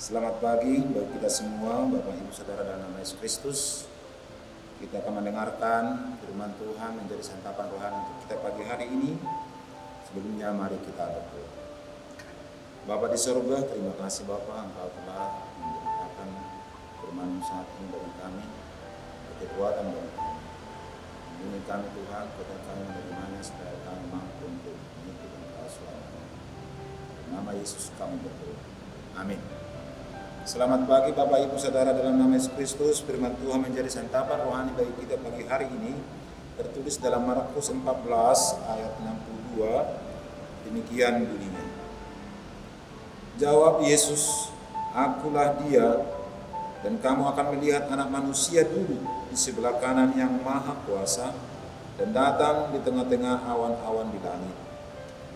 Selamat pagi bagi kita semua, Bapak Ibu Saudara dalam nama Yesus Kristus. Kita akan mendengarkan firman Tuhan menjadi santapan rohani untuk kita pagi hari ini. Sebelumnya mari kita berdoa. Bapa di surga, terima kasih Bapa, Engkau telah memberitakan firman saat ini bagi kami, kekuatan bagi kami. Lindungi kami Tuhan, kota kami menerimanya supaya kami mampu untuk mengikuti Engkau selamanya. Dalam nama Yesus kami berdoa. Amin. Selamat pagi Bapak Ibu Saudara dalam nama Yesus Kristus. Firman Tuhan menjadi santapan rohani bagi kita pagi hari ini, tertulis dalam Markus 14 ayat 62. Demikian bunyinya. Jawab Yesus, "Akulah Dia, dan kamu akan melihat Anak Manusia duduk di sebelah kanan yang Maha Kuasa dan datang di tengah-tengah awan-awan di langit."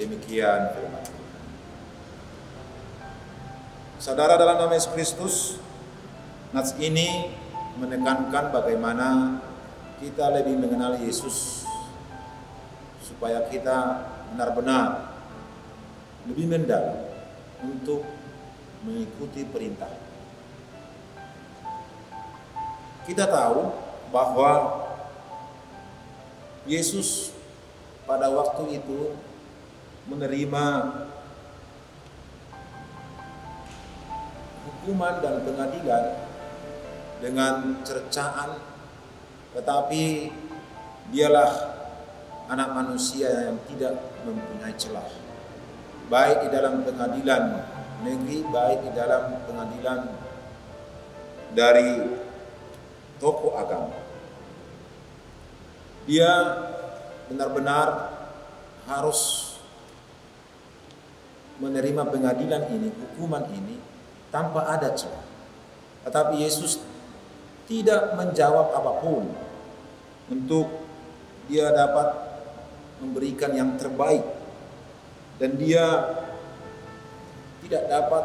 Demikian firman Tuhan. Saudara dalam nama Yesus Kristus, nats ini menekankan bagaimana kita lebih mengenal Yesus supaya kita benar-benar lebih mendalam untuk mengikuti perintah. Kita tahu bahwa Yesus pada waktu itu menerima hukuman dan pengadilan dengan cercaan, tetapi dialah anak manusia yang tidak mempunyai celah, baik di dalam pengadilan negeri, baik di dalam pengadilan dari tokoh agama. Dia benar-benar harus menerima pengadilan ini, hukuman ini tanpa ada celah. Tetapi Yesus tidak menjawab apapun untuk dia dapat memberikan yang terbaik, dan dia tidak dapat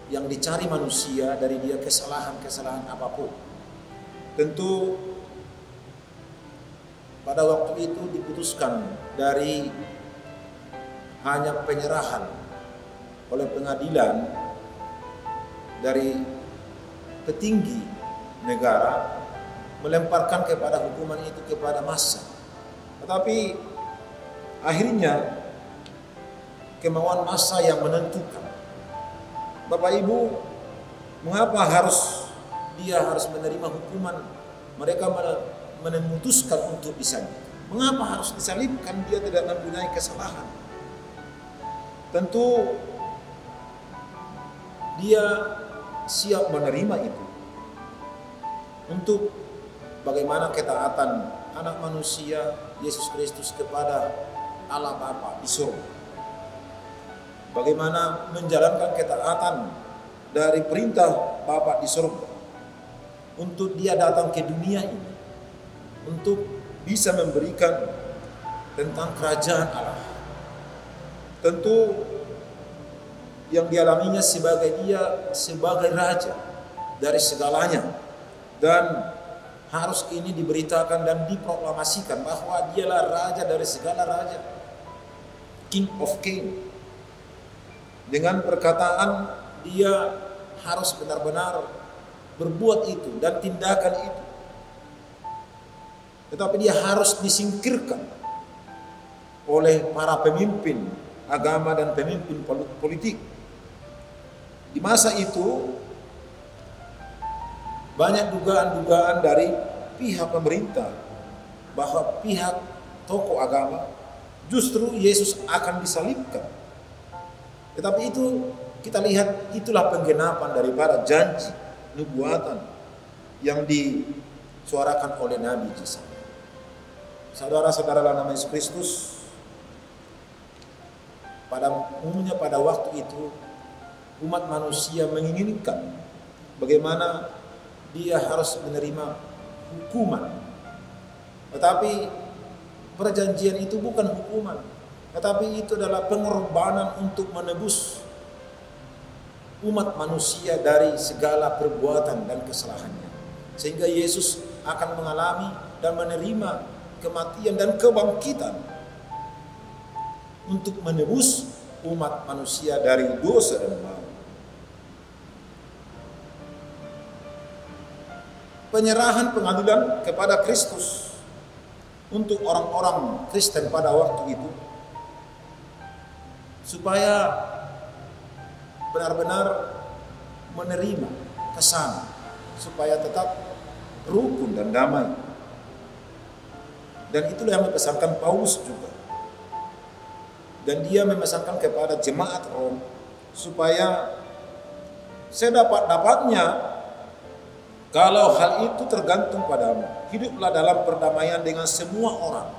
yang dicari manusia dari dia kesalahan-kesalahan apapun. Tentu pada waktu itu diputuskan dari hanya penyerahan oleh pengadilan dari petinggi negara melemparkan kepada hukuman itu kepada massa. Tetapi akhirnya kemauan massa yang menentukan. Bapak Ibu, mengapa dia harus menerima hukuman? Mereka memutuskan untuk disalibkan. Mengapa harus disalibkan? Dia tidak mempunyai kesalahan. Tentu dia siap menerima itu untuk bagaimana ketaatan anak manusia Yesus Kristus kepada Allah Bapa di surga. Bagaimana menjalankan ketaatan dari perintah Bapa di surga untuk dia datang ke dunia ini untuk bisa memberikan tentang kerajaan Allah. Tentu yang dialaminya sebagai raja dari segalanya, dan harus ini diberitakan dan diproklamasikan bahwa dialah raja dari segala raja, King of King. Dengan perkataan dia harus benar-benar berbuat itu dan tindakan itu, tetapi dia harus disingkirkan oleh para pemimpin agama dan pemimpin politik. Di masa itu banyak dugaan-dugaan dari pihak pemerintah bahwa pihak tokoh agama justru Yesus akan disalibkan. Tetapi itu kita lihat itulah penggenapan daripada janji nubuatan yang disuarakan oleh Nabi Yesaya. Saudara-saudara dalam nama Yesus Kristus, pada umumnya pada waktu itu umat manusia menginginkan bagaimana dia harus menerima hukuman. Tetapi perjanjian itu bukan hukuman, tetapi itu adalah pengorbanan untuk menebus umat manusia dari segala perbuatan dan kesalahannya. Sehingga Yesus akan mengalami dan menerima kematian dan kebangkitan untuk menebus umat manusia dari dosa dan maut. penyerahan pengadilan kepada Kristus untuk orang-orang Kristen pada waktu itu, supaya benar-benar menerima kesan, supaya tetap rukun dan damai. Dan itulah yang dipesankan Paulus juga. Dan dia memesankan kepada jemaat Rom, supaya sedapat-dapatnya, kalau hal itu tergantung padamu, hiduplah dalam perdamaian dengan semua orang.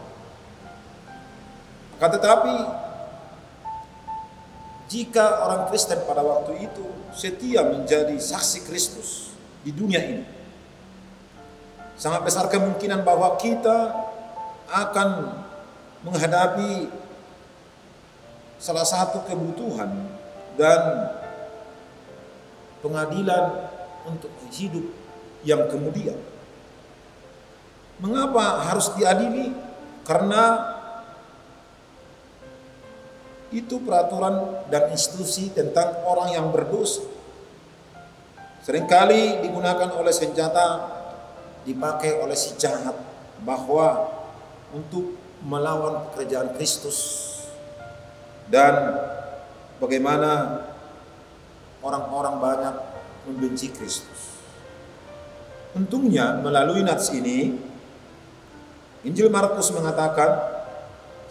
Akan tetapi, jika orang Kristen pada waktu itu setia menjadi saksi Kristus di dunia ini, sangat besar kemungkinan bahwa kita akan menghadapi salah satu kebutuhan dan pengadilan untuk hidup yang kemudian. Mengapa harus diadili? Karena itu peraturan dan institusi tentang orang yang berdosa. Seringkali digunakan oleh senjata, dipakai oleh si jahat, bahwa untuk melawan pekerjaan Kristus, dan bagaimana orang-orang banyak membenci Kristus. Untungnya melalui nats ini, Injil Markus mengatakan,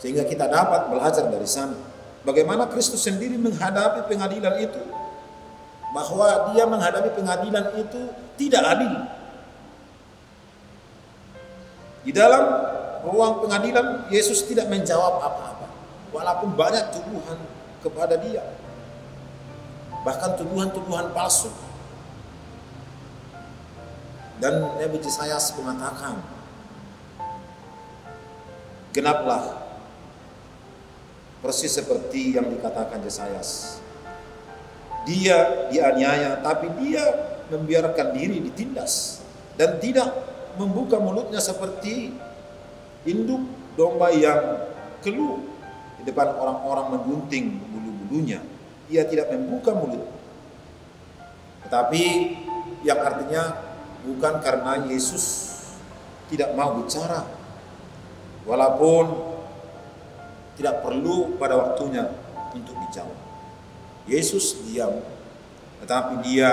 sehingga kita dapat belajar dari sana bagaimana Kristus sendiri menghadapi pengadilan itu, bahwa dia menghadapi pengadilan itu tidak adil. Di dalam ruang pengadilan, Yesus tidak menjawab apa-apa, walaupun banyak tuduhan kepada dia, bahkan tuduhan-tuduhan palsu. Dan Nabi Yesayas mengatakan, genaplah persis seperti yang dikatakan Yesayas. Dia dianiaya, tapi dia membiarkan diri ditindas, dan tidak membuka mulutnya seperti induk domba yang keluh di depan orang-orang menggunting bulu-bulunya. Dia tidak membuka mulut. Tetapi yang artinya bukan karena Yesus tidak mau bicara, walaupun tidak perlu pada waktunya untuk dijawab. Yesus diam, tetapi dia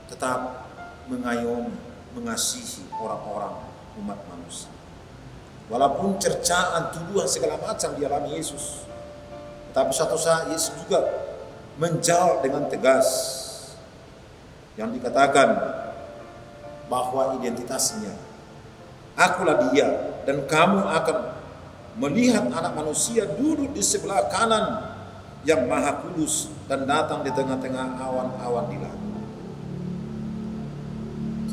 tetap mengayomi, mengasihi orang-orang, umat manusia. Walaupun cercaan, tuduhan segala macam dialami Yesus, tetapi suatu saat Yesus juga menjawab dengan tegas, yang dikatakan bahwa identitasnya, akulah dia, dan kamu akan melihat anak manusia duduk di sebelah kanan yang maha kudus dan datang di tengah-tengah awan-awan di langit.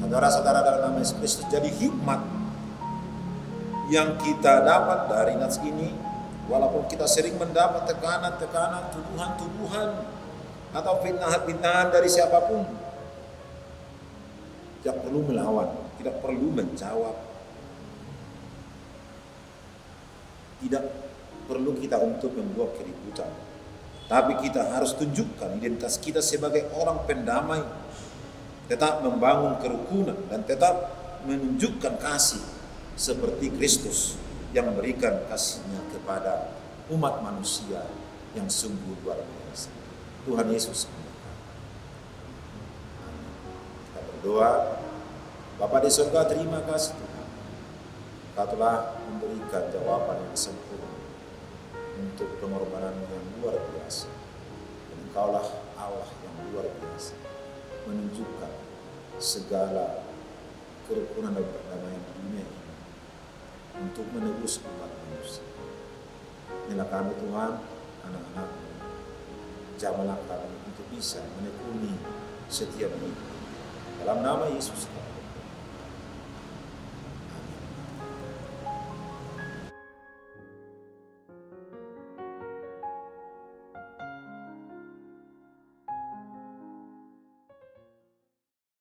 Saudara-saudara dalam nama Yesus Kristus, jadi hikmat yang kita dapat dari nats ini, walaupun kita sering mendapat tekanan-tekanan, tuduhan-tuduhan, atau fitnah-fitnahan dari siapapun, tidak perlu melawan, tidak perlu menjawab, tidak perlu kita untuk membuat keributan, tapi kita harus tunjukkan identitas kita sebagai orang pendamai, tetap membangun kerukunan dan tetap menunjukkan kasih seperti Kristus yang memberikan kasihnya kepada umat manusia yang sungguh luar biasa. Tuhan Yesus memberkati. Kita berdoa. Bapa di surga, terima kasih Tuhan, Kau telah memberikan jawaban yang sempurna untuk pengorbanan yang luar biasa. Dan Engkaulah Allah yang luar biasa, menunjukkan segala kerukunan dan perdamaian di dunia ini untuk menebus umat manusia. Inilah kami Tuhan, anak-anak-Mu, jamalah kami untuk bisa menekuni setiap hidup. Dalam nama Yesus.